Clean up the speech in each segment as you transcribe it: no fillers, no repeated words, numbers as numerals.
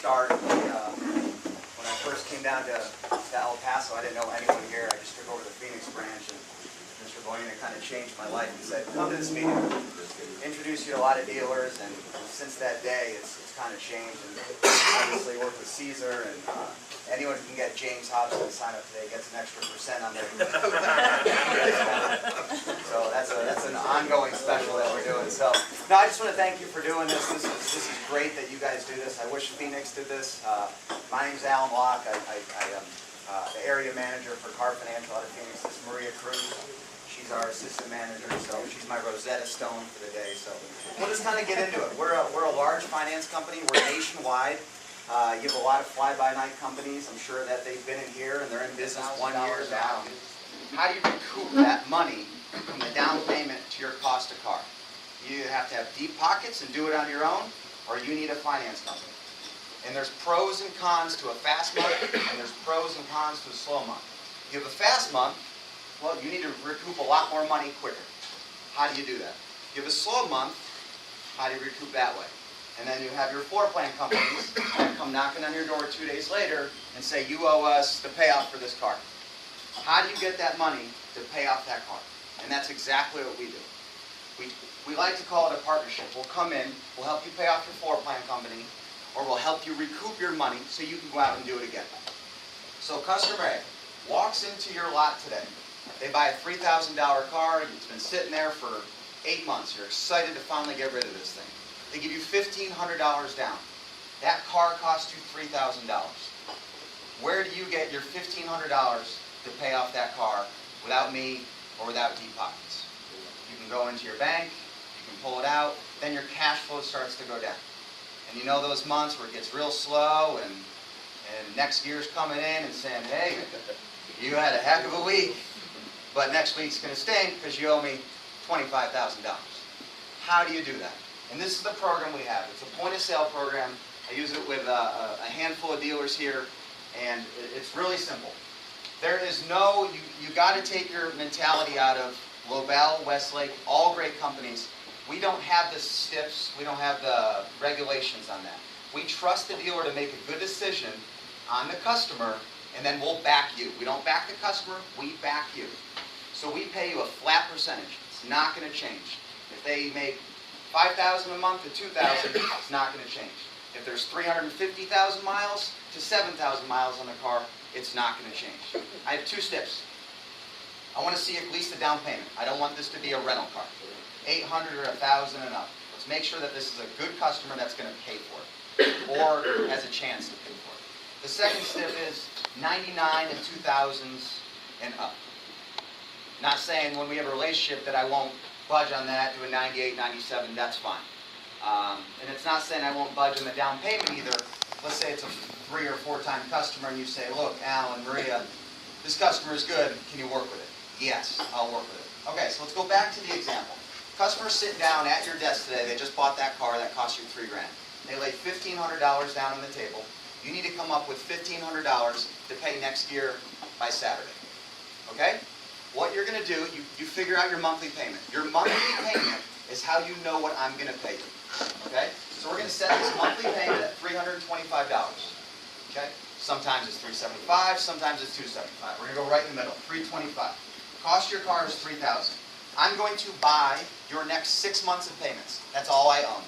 start. When I first came down to El Paso, I didn't know anyone here. I just took over the Phoenix branch, and Mr. Boyna kind of changed my life. He said, come to this meeting, introduce you to a lot of dealers, and since that day, it's kind of changed. And obviously worked with Caesar, and anyone who can get James Hobson to sign up today gets an extra % on their So that's an ongoing special that we're doing. So no, I just want to thank you for doing this. This is great that you guys do this. I wish Phoenix did this. My name's Alan Locke. I am the area manager for Car Financial out of Phoenix. This is Maria Cruz. She's our assistant manager, so she's my Rosetta Stone for the day. So we'll just kind of get into it. We're a large finance company. We're nationwide. You have a lot of fly-by-night companies. I'm sure that they've been in here and they're in business 1 year now. How do you recoup that money from the down payment to your cost of car? You either have to have deep pockets and do it on your own, or you need a finance company. And there's pros and cons to a fast month, and there's pros and cons to a slow month. If you have a fast month, well, you need to recoup a lot more money quicker. How do you do that? If you have a slow month, how do you recoup that way? And then you have your floor plan companies that come knocking on your door 2 days later and say, you owe us the payoff for this car. How do you get that money to pay off that car? And that's exactly what we do. We like to call it a partnership. We'll come in, we'll help you pay off your floor plan company, or we'll help you recoup your money so you can go out and do it again. So customer A walks into your lot today. They buy a $3,000 car. It's been sitting there for 8 months. You're excited to finally get rid of this thing. They give you $1,500 down. That car costs you $3,000. Where do you get your $1,500 to pay off that car without me or without deep pockets? You can go into your bank, you can pull it out, then your cash flow starts to go down. And you know those months where it gets real slow and next year's coming in and saying, hey, you had a heck of a week, but next week's going to stink because you owe me $25,000. How do you do that? And this is the program we have. It's a point-of-sale program. I use it with a handful of dealers here, and it's really simple. There is no, you got to take your mentality out of Lobel, Westlake, all great companies. We don't have the stiffs, we don't have the regulations on that. We trust the dealer to make a good decision on the customer, and then we'll back you. We don't back the customer, we back you. So we pay you a flat percentage. It's not going to change. If they make $5,000 a month to $2,000, it's not going to change. If there's 350,000 miles to 7,000 miles on the car, it's not going to change. I have 2 steps. I want to see at least a down payment. I don't want this to be a rental car. $800 or $1,000 and up. Let's make sure that this is a good customer that's going to pay for it, or has a chance to pay for it. The second step is 99 and 2000s and up. Not saying when we have a relationship that I won't budge on that, do a 98, 97, that's fine. And it's not saying I won't budge on the down payment either. Let's say it's a 3 or 4 time customer and you say, look, Al and Maria, this customer is good, can you work with it? Yes, I'll work with it. Okay, so let's go back to the example. Customer sitting down at your desk today, they just bought that car that cost you $3 grand. They laid $1,500 down on the table. You need to come up with $1,500 to pay next year by Saturday. Okay? What you're going to do, you figure out your monthly payment. Your monthly payment is how you know what I'm going to pay you. Okay? So we're going to set this monthly payment at $325. Okay? Sometimes it's $375, sometimes it's $275. We're going to go right in the middle, $325. Cost your car is $3,000. I'm going to buy your next 6 months of payments. That's all I own.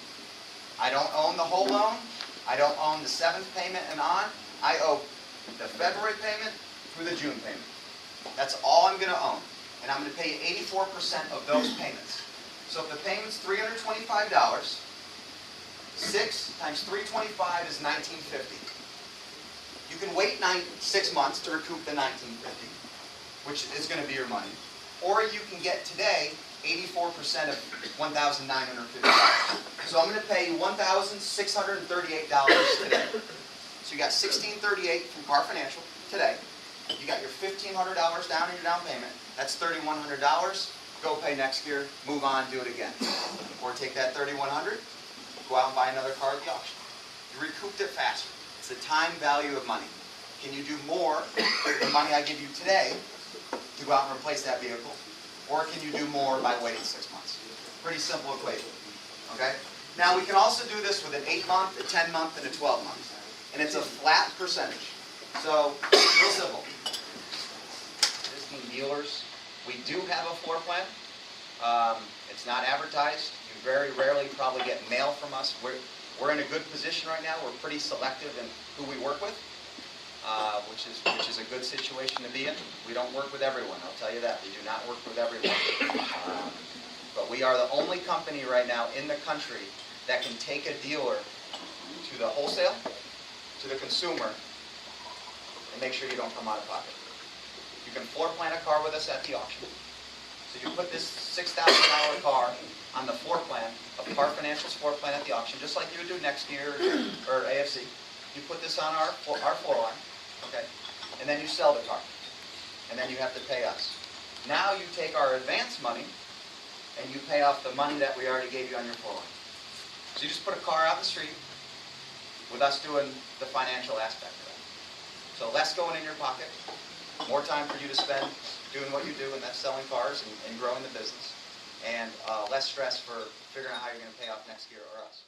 I don't own the whole loan. I don't own the 7th payment and on. I owe the February payment through the June payment. That's all I'm going to own. And I'm going to pay you 84% of those payments. So if the payment's $325, 6 times 325 is $1,950. You can wait 6 months to recoup the $1,950, which is going to be your money. Or you can get today 84% of $1,950. So I'm going to pay you $1,638 today. So you got $1,638 from Car Financial today. You got your $1,500 down in your down payment. That's $3,100. Go pay next year, move on, do it again. Or take that $3,100, go out and buy another car at the auction. You recouped it faster. It's the time value of money. Can you do more with the money I give you today to go out and replace that vehicle? Or can you do more by waiting 6 months? Pretty simple equation. Okay? Now we can also do this with an 8-month, a 10-month, and a 12-month. and it's a flat percentage. So, real simple. Existing dealers, we do have a floor plan. It's not advertised. You very rarely probably get mail from us. We're in a good position right now. We're pretty selective in who we work with, which is a good situation to be in. We don't work with everyone, I'll tell you that. We do not work with everyone. But we are the only company right now in the country that can take a dealer to the wholesale, to the consumer, and make sure you don't come out of pocket. You can floor plan a car with us at the auction. So you put this $6,000 car on the floor plan of Car Financial's floor plan at the auction, just like you would do next year or AFC. You put this on our floor line, okay, and then you sell the car. And then you have to pay us. Now you take our advance money and you pay off the money that we already gave you on your floor line. So you just put a car out the street with us doing the financial aspect of it. So less going in your pocket, more time for you to spend doing what you do, and that's selling cars and growing the business, and less stress for figuring out how you're going to pay off next year or us.